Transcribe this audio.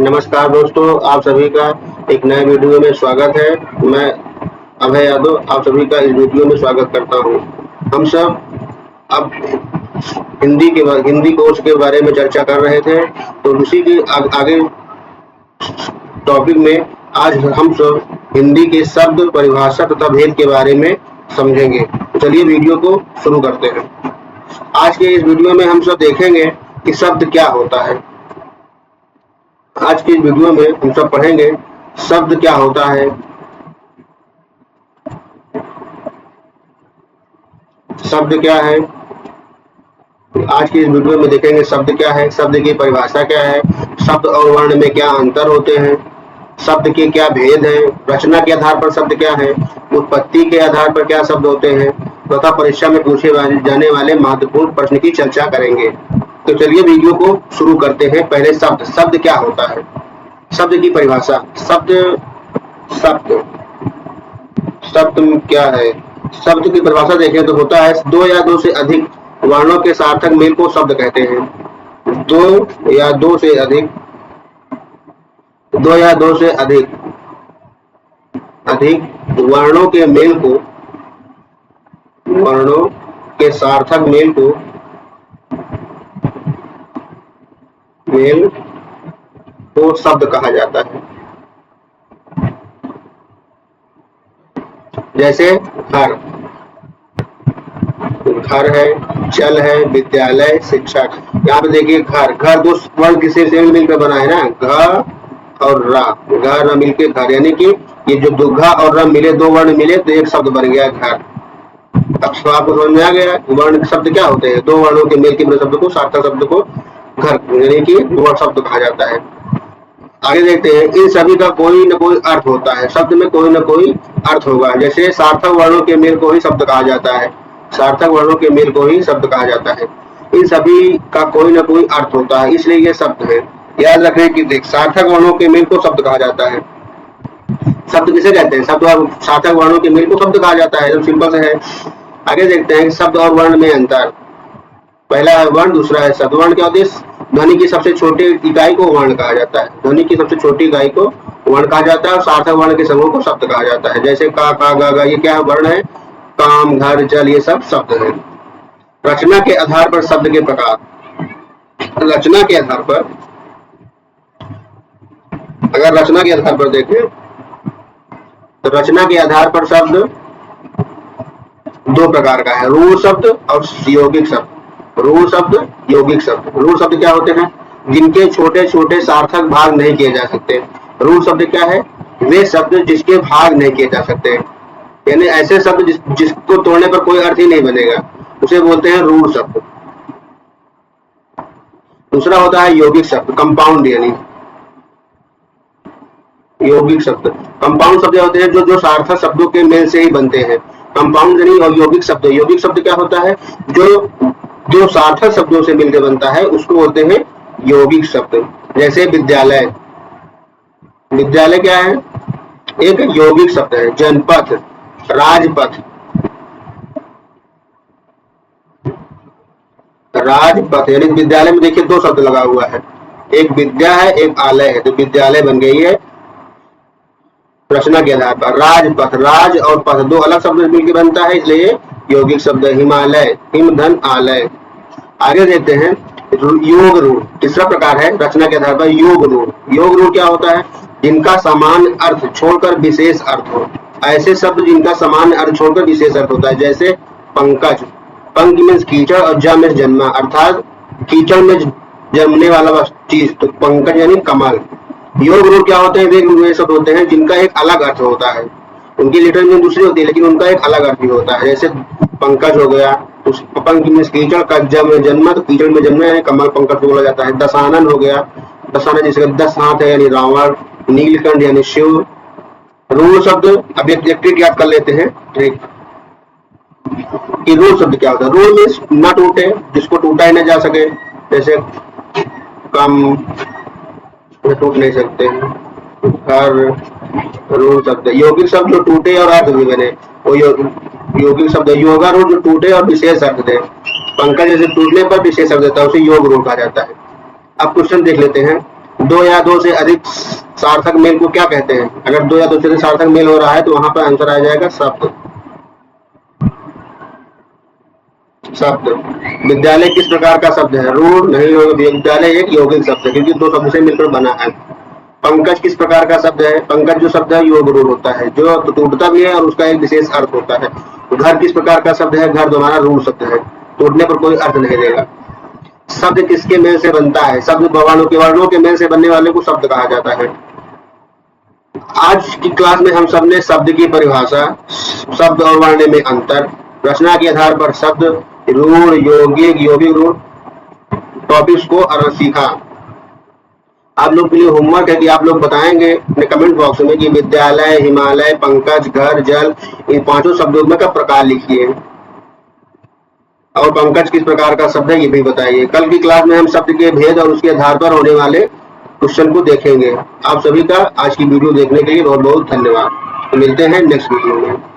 नमस्कार दोस्तों, आप सभी का एक नए वीडियो में स्वागत है। मैं अभय यादव आप सभी का इस वीडियो में स्वागत करता हूं। हम सब अब हिंदी कोर्स के बारे में चर्चा कर रहे थे, तो उसी के आगे टॉपिक में आज हम सब हिंदी के शब्द, परिभाषा तथा भेद के बारे में समझेंगे। चलिए वीडियो को शुरू करते हैं। आज के इस वीडियो में हम सब देखेंगे कि शब्द क्या होता है। आज की वीडियो में हम सब पढ़ेंगे शब्द क्या होता है, शब्द क्या है। आज की इस वीडियो में देखेंगे शब्द क्या है, शब्द की परिभाषा क्या है, शब्द और वर्ण में क्या अंतर होते हैं, शब्द के क्या भेद हैं, रचना के आधार पर शब्द क्या है, उत्पत्ति के आधार पर क्या शब्द होते हैं तथा परीक्षा में पूछे जाने वाले महत्वपूर्ण प्रश्न की चर्चा करेंगे। तो चलिए वीडियो को शुरू करते हैं। पहले शब्द क्या होता है, शब्द की परिभाषा। शब्द क्या है। शब्द की परिभाषा देखें तो होता है दो या दो से अधिक वर्णों के सार्थक मेल को शब्द कहते हैं। दो या दो से अधिक वर्णों के मेल को, वर्णों के सार्थक मेल को शब्द कहा जाता है। जैसे घर है, चल है, विद्यालय, शिक्षक। यहाँ पे देखिए घर दो वर्ण किसी से मिलकर बना है ना, घ और रा, घ र मिलके घर, यानी कि ये जो दो घ और र मिले, दो वर्ण मिले तो एक शब्द बन गया घर। अब आपको समझ में आ गया वर्ण शब्द क्या होते हैं। दो वर्णों के मेल के बने शब्द को, सार्थक शब्द को घर यानी कि वर्ण शब्द कहा जाता है। आगे देखते हैं, इन सभी का कोई न कोई अर्थ होता है। शब्द में कोई न कोई अर्थ होगा। जैसे सार्थक वर्णों के मेल को ही शब्द कहा जाता है, सार्थक वर्णों के मेल को ही शब्द कहा जाता है। इन सभी का कोई न कोई अर्थ होता है, इसलिए ये शब्द है। याद रखें कि देख, सार्थक वर्णों के मेल को शब्द कहा जाता है। शब्द किसे कहते हैं, शब्द और सार्थक वर्णों के मेल को शब्द कहा जाता है। एकदम सिंपल से है। आगे देखते हैं शब्द और वर्ण में अंतर। पहला है वर्ण, दूसरा है शब्द। वर्ण क्या होती है, ध्वनि की सबसे छोटी इकाई को वर्ण कहा जाता है। ध्वनि की सबसे छोटी इकाई को वर्ण कहा जाता है और सार्थक वर्ण के समूह को शब्द कहा जाता है। जैसे का, गा, गा, ये क्या है, वर्ण है। काम, घर, जल, ये सब शब्द है। रचना के आधार पर शब्द के प्रकार। रचना के आधार पर, अगर रचना के आधार पर देखें तो रचना के आधार पर शब्द दो प्रकार का है, रूढ़ शब्द और यौगिक शब्द। रूढ़ शब्द, यौगिक शब्द। रूढ़ शब्द क्या होते हैं, जिनके छोटे छोटे सार्थक भाग नहीं किए जा सकते। रूढ़ शब्द क्या है, वे शब्द जिसके भाग नहीं किए जा सकते, यानी ऐसे शब्द जिसको तोड़ने पर कोई अर्थ ही नहीं बनेगा, उसे बोलते हैं रूढ़ शब्द। दूसरा होता है यौगिक शब्द, कंपाउंड, यानी यौगिक शब्द। कंपाउंड शब्द होते हैं जो सार्थक शब्दों के मेल से ही बनते हैं। कंपाउंड यानी और यौगिक शब्द। यौगिक शब्द क्या होता है, जो सार्थक शब्दों से मिलकर बनता है उसको बोलते हैं यौगिक शब्द। जैसे विद्यालय। विद्यालय क्या है, एक यौगिक शब्द है। जनपथ, राजपथ। राजपथ यानी विद्यालय में देखिए दो शब्द लगा हुआ है, एक विद्या है, एक आलय है, तो विद्यालय बन गई है रचना के आधार पर। राजपथ, राज और पथ दो अलग शब्द मिलकर बनता है, इसलिए यौगिक शब्द। हिमालय, हिम, धन, आलय। आगे देखते हैं योग रूढ़। तीसरा प्रकार है रचना के आधार पर योग रूढ़। योग रूढ़ क्या होता है, जिनका समान अर्थ छोड़कर विशेष अर्थ हो। ऐसे शब्द जिनका समान अर्थ छोड़कर विशेष अर्थ होता है। जैसे पंकज। पंक मीन्स कीचड़ और ज मीन्स जन्मा, अर्थात कीचड़ में जमने वाला चीज, तो पंकज यानी कमल। योग रूढ़ क्या होते हैं, वे शब्द होते हैं जिनका एक अलग अर्थ होता है। उनकी लिटरल मीनिंग दूसरी होती है लेकिन उनका एक अलग अर्थ भी होता है। जैसे पंकज हो गया, तो पंक मीन्स कीचड़, का जन्मा, तो कीचड़ में जन्मा यानी कमल, पंकज बोला जाता है। दशानन हो गया, दशानन जिसका 10 हाथ है यानी रावण। नीलकंठ यानी शिव। रूढ़ शब्द अब एक याद कर लेते हैं, ठीक। कि रूढ़ शब्द क्या होता है, रूढ़ मीन्स न टूटे, जिसको टूटा ही न जा सके। जैसे कम टूट नहीं सकते, हर रूढ़ शब्द। यौगिक शब्द जो टूटे और अर्थ भी बने, वो यौगिक शब्द। योगा रूढ़ जो टूटे और विशेष अर्थ दे। पंकज जैसे टूटने पर विशेष अर्थ देता है, उसे योग रूढ़ कहा जाता है। अब क्वेश्चन देख लेते हैं, दो या दो से अधिक सार्थक मेल को क्या कहते हैं? अगर दो या दो से अधिक सार्थक मेल हो रहा है तो वहां पर आंसर आ जाएगा शब्द। शब्द। विद्यालय किस प्रकार का शब्द है? रूढ़ नहीं होगा, विद्यालय एक यौगिक शब्द है क्योंकि दो शब्द से मिलकर बना है। पंकज किस प्रकार का शब्द है? पंकज जो शब्द है योग रूढ़ होता है, जो टूटता भी है और उसका एक विशेष अर्थ होता है। घर किस प्रकार का शब्द है? घर दोबारा रूढ़ शब्द है, टूटने पर कोई अर्थ नहीं देगा। शब्द किसके मेल से बनता है? शब्द वर्णों के मेल से बनने वाले को शब्द कहा जाता है। आज की क्लास में हम सबने शब्द की परिभाषा, शब्द और वर्ण में अंतर, रचना के आधार पर शब्द, रूढ़, यौगिक, यौगिक रूढ़ टॉपिक्स को सीखा। आप लोग के लिए होमवर्क है कि आप लोग बताएंगे अपने कमेंट बॉक्स में कि विद्यालय, हिमालय, पंकज, घर, जल, इन पांचों शब्दों में का प्रकार लिखिए और पंकज किस प्रकार का शब्द है ये भी बताइए। कल की क्लास में हम शब्द के भेद और उसके आधार पर होने वाले क्वेश्चन को देखेंगे। आप सभी का आज की वीडियो देखने के लिए बहुत बहुत धन्यवाद। तो मिलते हैं नेक्स्ट वीडियो में।